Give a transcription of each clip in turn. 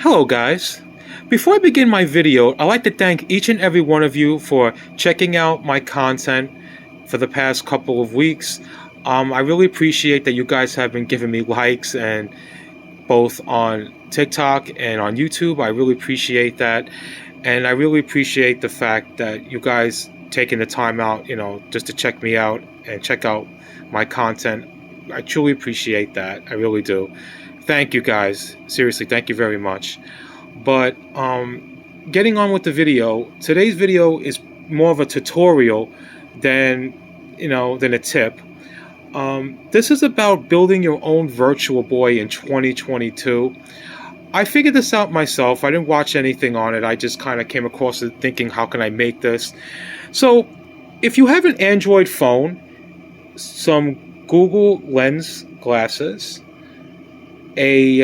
Hello guys. Before I begin my video, I'd like to thank each and every one of you for checking out my content for the past couple of weeks. I really appreciate that you guys have been giving me likes and both on TikTok and on YouTube. I really appreciate that. And I really appreciate the fact that you guys taking the time out, just to check me out and check out my content. I truly appreciate that. I really do. Thank you guys. Seriously, thank you very much. But getting on with the video, today's video is more of a tutorial than than a tip. This is about building your own Virtual Boy in 2022. I figured this out myself. I didn't watch anything on it. I just kind of came across it thinking, how can I make this? So if you have an Android phone, some Google Lens glasses, a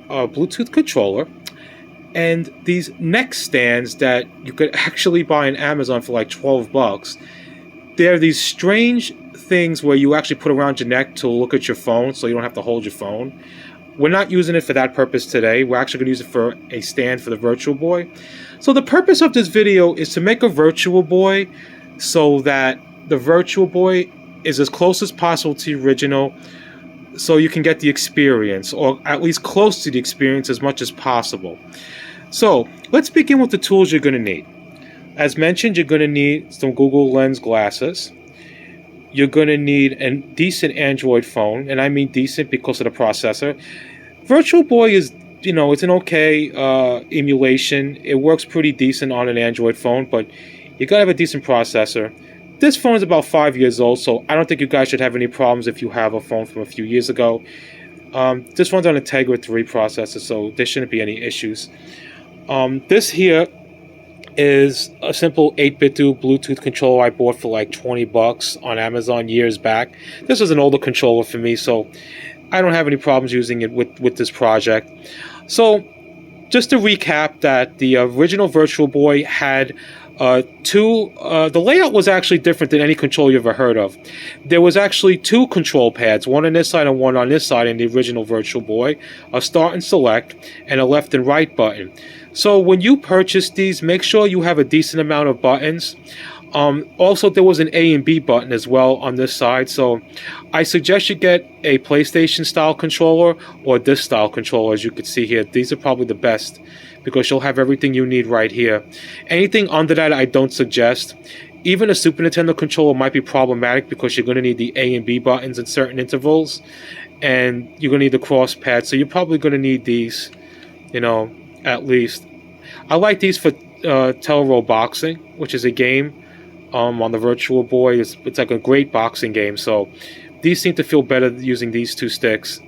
Bluetooth controller, and these neck stands that you could actually buy on Amazon for like $12. They're these strange things where you actually put around your neck to look at your phone so you don't have to hold your phone. We're not using it for that purpose today. We're actually going to use it for a stand for the Virtual Boy. So the purpose of this video is to make a Virtual Boy so that the Virtual Boy is as close as possible to the original, so you can get the experience, or at least close to the experience as much as possible. So let's begin with the tools you're going to need. As mentioned, you're going to need some Google Lens glasses. You're going to need a decent Android phone, and I mean decent because of the processor. Virtual Boy is, it's an okay emulation. It works pretty decent on an Android phone, but you got to have a decent processor. This phone is about 5 years old, so I don't think you guys should have any problems if you have a phone from a few years ago. This one's on a Tegra 3 processor, so there shouldn't be any issues. This here is a simple 8-bit Bluetooth controller I bought for like $20 on Amazon years back. This is an older controller for me, so I don't have any problems using it with this project. So just to recap, that the original Virtual Boy had the layout was actually different than any controller you ever heard of. There was actually two control pads, one on this side and one on this side in the original Virtual Boy, a start and select, and a left and right button. So when you purchase these, make sure you have a decent amount of buttons. Also, there was an A and B button as well on this side, so I suggest you get a PlayStation style controller or this style controller. As you can see here, these are probably the best because you'll have everything you need right here. Anything under that I don't suggest. Even a Super Nintendo controller might be problematic because you're going to need the A and B buttons in certain intervals, and you're going to need the cross pad, so you're probably going to need these, at least. I like these for Tellero Boxing, which is a game on the Virtual Boy. It's like a great boxing game, so these seem to feel better using these two sticks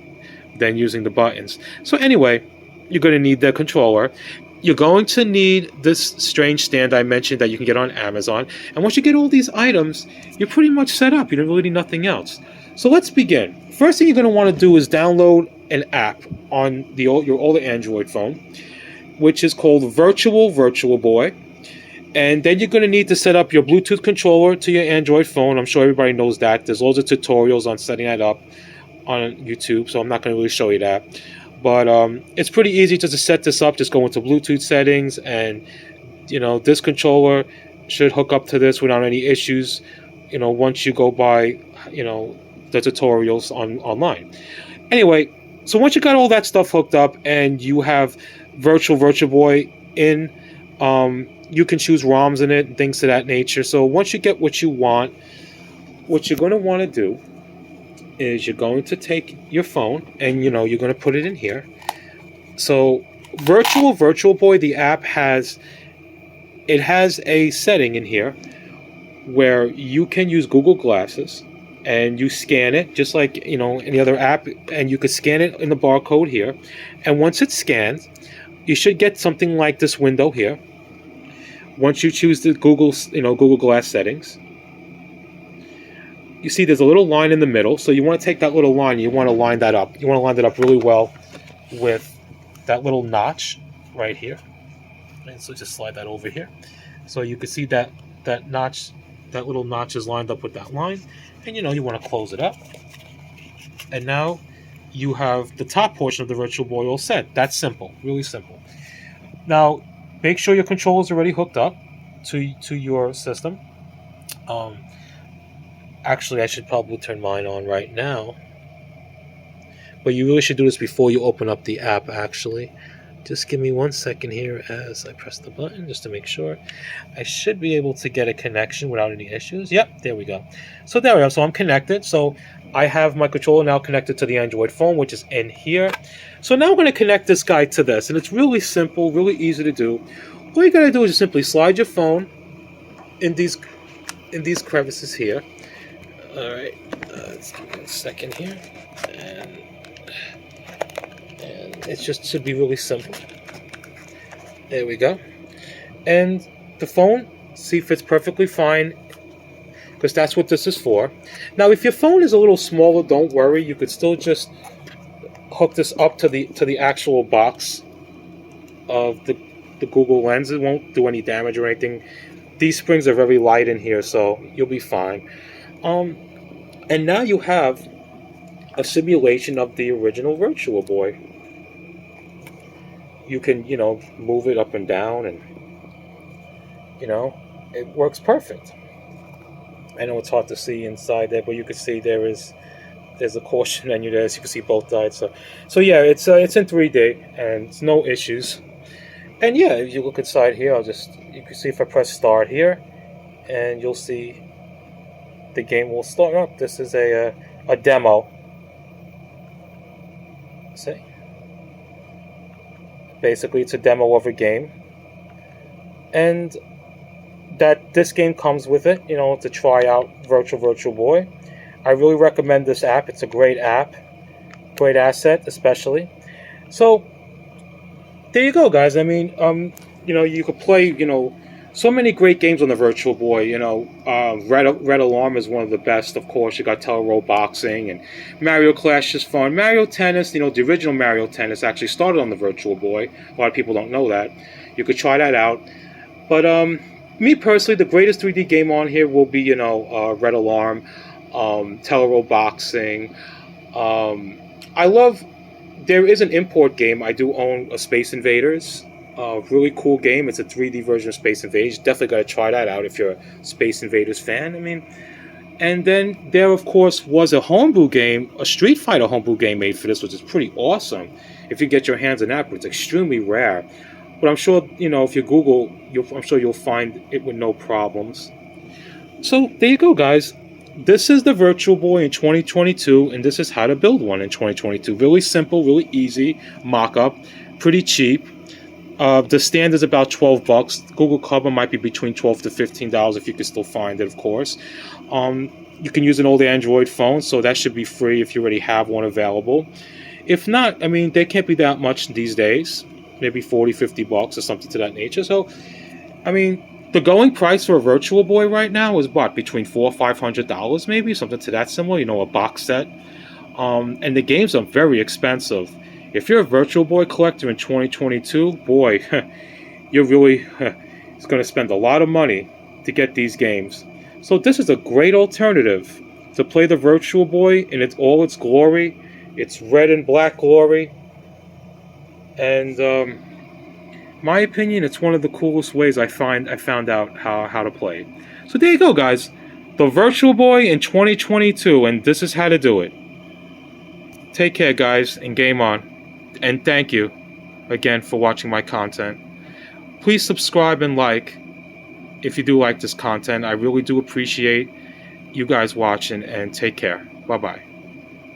than using the buttons. So anyway, you're going to need the controller. You're going to need this strange stand I mentioned that you can get on Amazon. And once you get all these items, you're pretty much set up. You don't really need nothing else. So let's begin. First thing you're going to want to do is download an app on your older Android phone, which is called Virtual Boy. And then you're going to need to set up your Bluetooth controller to your Android phone. I'm sure everybody knows that. There's loads of tutorials on setting that up on YouTube, so I'm not going to really show you that. But it's pretty easy just to set this up. Just go into Bluetooth settings, and this controller should hook up to this without any issues. Once you go by the tutorials online. Anyway, so once you got all that stuff hooked up and you have Virtual Boy in, you can choose ROMs in it and things of that nature. So once you get what you want, what you're going to want to do is you're going to take your phone and you're going to put it in here. So Virtual Boy, the app has a setting in here where you can use Google Glasses and you scan it just like any other app, and you could scan it in the barcode here, and once it's scanned you should get something like this window here. Once you choose the Google Glass settings, you see there's a little line in the middle, so you want to take that little line, you want to line that up. You want to line that up really well with that little notch right here. And so just slide that over here. So you can see that notch, that little notch is lined up with that line. And you want to close it up. And now you have the top portion of the Virtual Boy all set. That's simple, really simple. Now, make sure your controller is already hooked up to your system. Actually, I should probably turn mine on right now. But you really should do this before you open up the app, actually. Just give me 1 second here as I press the button just to make sure. I should be able to get a connection without any issues. Yep, there we go. So there we go. So I'm connected. So I have my controller now connected to the Android phone, which is in here. So now I'm going to connect this guy to this. And it's really simple, really easy to do. All you got to do is just simply slide your phone in these crevices here. All right. Let's give me a second here. And it just should be really simple. There we go. And the phone, see, fits perfectly fine, because that's what this is for. Now, if your phone is a little smaller, don't worry. You could still just hook this up to the actual box of the Google Lens. It won't do any damage or anything. These springs are very light in here, so you'll be fine. And now you have a simulation of the original Virtual Boy. You can, move it up and down, and, it works perfect. I know it's hard to see inside there, but you can see there's a caution menu there, as you can see both sides. So yeah, it's in 3D, and it's no issues. And yeah, if you look inside here, you can see if I press start here, and you'll see the game will start up. This is a demo. See? Basically, it's a demo of a game, and that this game comes with it, to try out Virtual Boy. I really recommend this app. It's a great app, great asset, especially. So there you go, guys. I mean, you could play, so many great games on the Virtual Boy. Red Alarm is one of the best. Of course, you got Tellero Boxing, and Mario Clash is fun. Mario Tennis, the original Mario Tennis actually started on the Virtual Boy. A lot of people don't know that. You could try that out. But me personally, the greatest 3D game on here will be, Red Alarm, Tellero Boxing. There is an import game. I do own a Space Invaders. Really cool game. It's a 3D version of Space Invaders. Definitely got to try that out if you're a Space Invaders fan. And then there, of course, was a homebrew game, a Street Fighter homebrew game made for this, which is pretty awesome. If you get your hands on that, but it's extremely rare. But I'm sure, if you Google, I'm sure you'll find it with no problems. So there you go, guys. This is the Virtual Boy in 2022, and this is how to build one in 2022. Really simple, really easy mock-up, pretty cheap. The stand is about $12. Google cover might be between $12 to $15 if you can still find it, of course. You can use an old Android phone, so that should be free if you already have one available. If not, they can't be that much these days. Maybe $40, $50 or something to that nature. So, the going price for a Virtual Boy right now is between $400 or $500, maybe something to that similar. A box set. And the games are very expensive. If you're a Virtual Boy collector in 2022, boy, you're really going to spend a lot of money to get these games. So this is a great alternative to play the Virtual Boy in all its glory, its red and black glory. And my opinion, it's one of the coolest ways I found out how to play. So there you go, guys. The Virtual Boy in 2022, and this is how to do it. Take care, guys, and game on. And thank you again for watching my content. Please subscribe and like if you do like this content. I really do appreciate you guys watching, and take care. Bye-bye.